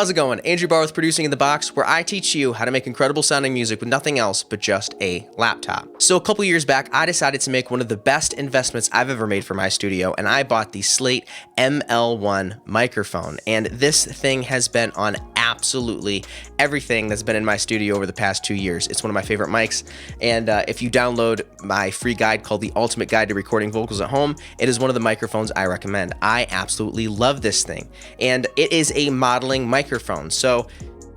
How's it going? Andrew Barr with Producing in the Box, where I teach you how to make incredible sounding music with nothing else but just a laptop. So a couple years back, I decided to make one of the best investments I've ever made for my studio, and I bought the Slate ML-1 microphone. And this thing has been on absolutely everything that's been in my studio over the past 2 years. It's one of my favorite mics, and if you download my free guide called The Ultimate Guide to Recording Vocals at Home, it is one of the microphones I recommend. I absolutely love this thing, and it is a modeling microphone. So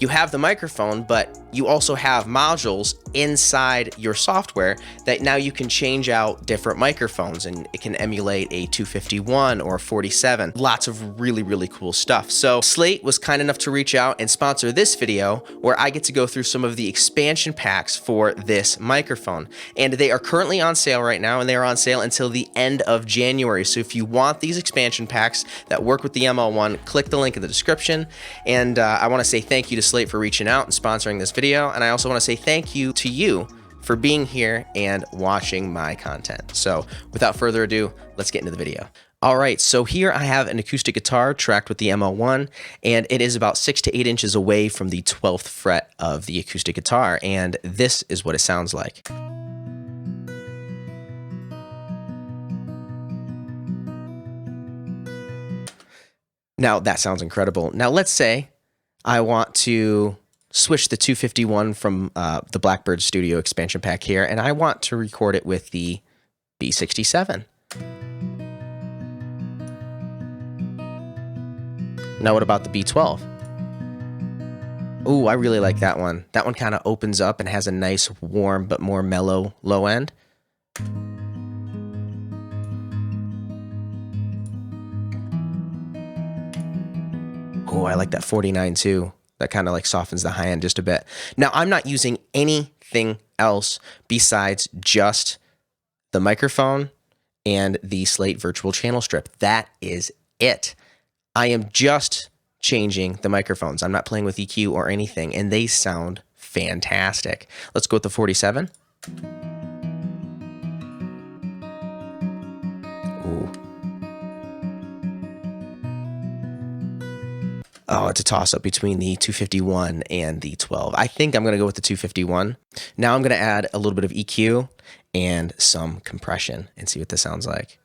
you have the microphone, but you also have modules inside your software that now you can change out different microphones, and it can emulate a 251 or a 47. Lots of really, really cool stuff. So Slate was kind enough to reach out and sponsor this video where I get to go through some of the expansion packs for this microphone. And they are currently on sale right now, and they are on sale until the end of January. So if you want these expansion packs that work with the ML-1, click the link in the description. And I want to say thank you to Slate for reaching out and sponsoring this video. And I also want to say thank you to you for being here and watching my content. So without further ado, let's get into the video. All right, so here I have an acoustic guitar tracked with the ML-1, and it is about 6 to 8 inches away from the 12th fret of the acoustic guitar, and this is what it sounds like. Now that sounds incredible. Now let's say I want to switch the 251 from the Blackbird Studio expansion pack here, and I want to record it with the B67. Now what about the B12? Ooh, I really like that one. That one kind of opens up and has a nice warm but more mellow low end. Oh, I like that 49 too. That kind of like softens the high end just a bit. Now, I'm not using anything else besides just the microphone and the Slate virtual channel strip. That is it. I am just changing the microphones. I'm not playing with EQ or anything, and they sound fantastic. Let's go with the 47. Ooh. Oh, it's a toss-up between the 251 and the 12. I think I'm going to go with the 251. Now I'm going to add a little bit of EQ and some compression and see what this sounds like.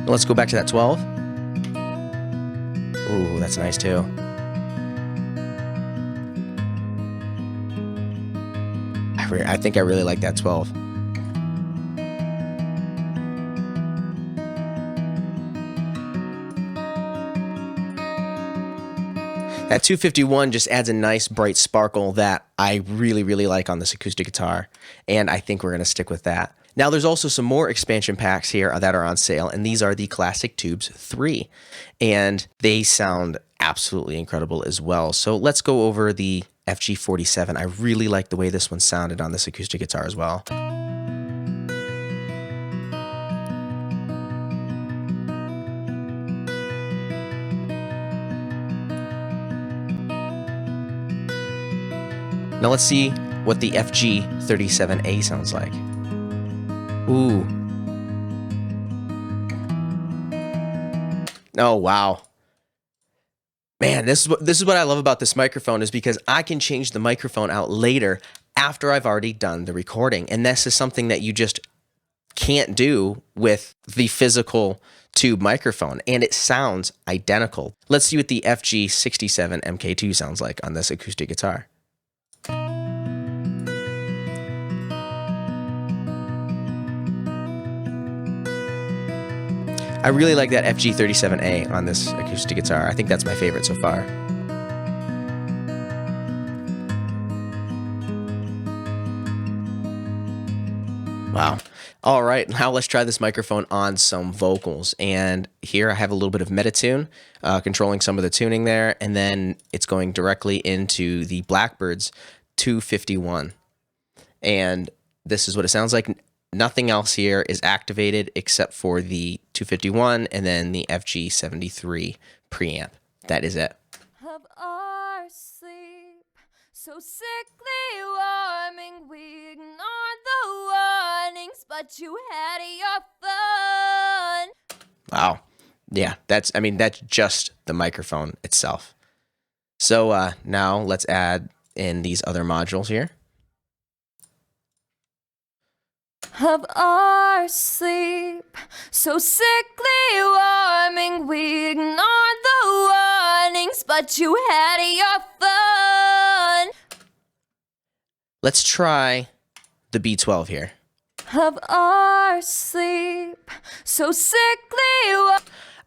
Let's go back to that 12. Ooh, that's nice too. I think I really like that 12. That 251 just adds a nice bright sparkle that I really, really like on this acoustic guitar, and I think we're going to stick with that. Now there's also some more expansion packs here that are on sale, and these are the Classic Tubes 3, and they sound absolutely incredible as well. So let's go over the FG47. I really like the way this one sounded on this acoustic guitar as well. Now let's see what the FG37A sounds like. Ooh. Oh, wow. Man, this is what I love about this microphone, is because I can change the microphone out later after I've already done the recording. And this is something that you just can't do with the physical tube microphone, and it sounds identical. Let's see what the FG67 MK2 sounds like on this acoustic guitar. I really like that FG37A on this acoustic guitar. I think that's my favorite so far. Wow. All right, now let's try this microphone on some vocals. And here I have a little bit of Metatune, controlling some of the tuning there, and then it's going directly into the Blackbird's 251. And this is what it sounds like. Nothing else here is activated except for the 251 and then the FG73 preamp. That is it. Of our sleep, so sickly warming, we ignore the warnings. but you had your fun. Wow. Yeah, that's just the microphone itself. So now let's add in these other modules here. Of our sleep, so sickly warming, we ignored the warnings, but you had your fun. Let's try the B12 here. Of our sleep, so sickly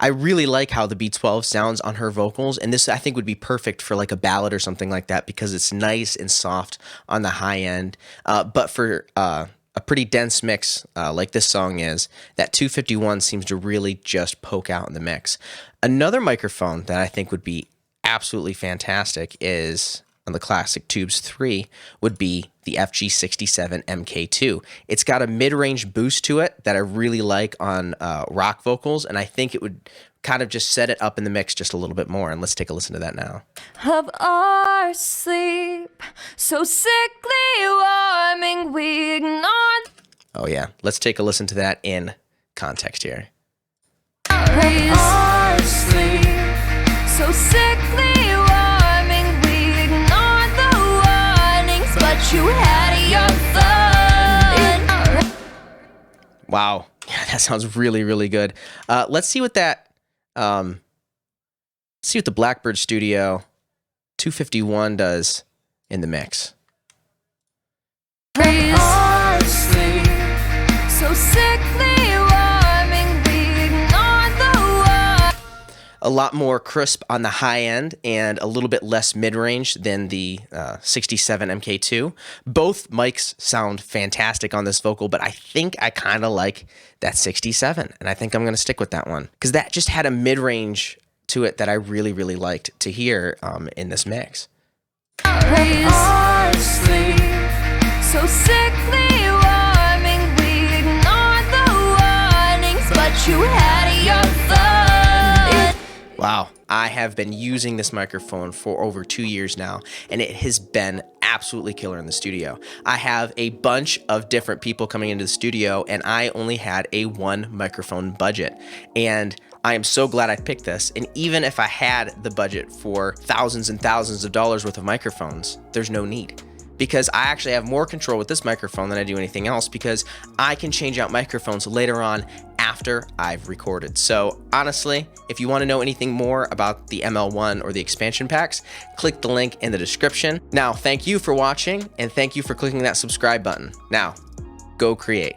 I really like how the B12 sounds on her vocals, and this I think would be perfect for like a ballad or something like that because it's nice and soft on the high end. But for a pretty dense mix like this song is, that 251 seems to really just poke out in the mix. Another microphone that I think would be absolutely fantastic is on the Classic Tubes 3 would be the FG67 MK2. It's got a mid-range boost to it that I really like on rock vocals, and I think it would kind of just set it up in the mix just a little bit more. And let's take a listen to that now. of our sleep, so sickly warming, we ignored Oh yeah, let's take a listen to that in context here. our sleep, so sickly warming, we ignored the warnings, but you had your fun. Wow, yeah, that sounds really, really good. Let's see what that, see what the Blackbird Studio 251 does in the mix. Our sleep, so sickly warming, we ignored the A lot more crisp on the high end and a little bit less mid-range than the 67 MK2. Both mics sound fantastic on this vocal, but I think I kind of like that 67, and I think I'm going to stick with that one because that just had a mid-range to it that I really, really liked to hear in this mix. our sleep, so sickly warming, we ignored the warnings, but you had your fun. Wow, I have been using this microphone for over 2 years now, and it has been absolutely killer in the studio. I have a bunch of different people coming into the studio, and I only had a one microphone budget. And I am so glad I picked this. And even if I had the budget for thousands and thousands of dollars worth of microphones, there's no need. Because I actually have more control with this microphone than I do anything else because I can change out microphones later on after I've recorded. So honestly, if you want to know anything more about the ML-1 or the expansion packs, click the link in the description. Now, thank you for watching and thank you for clicking that subscribe button. Now, go create.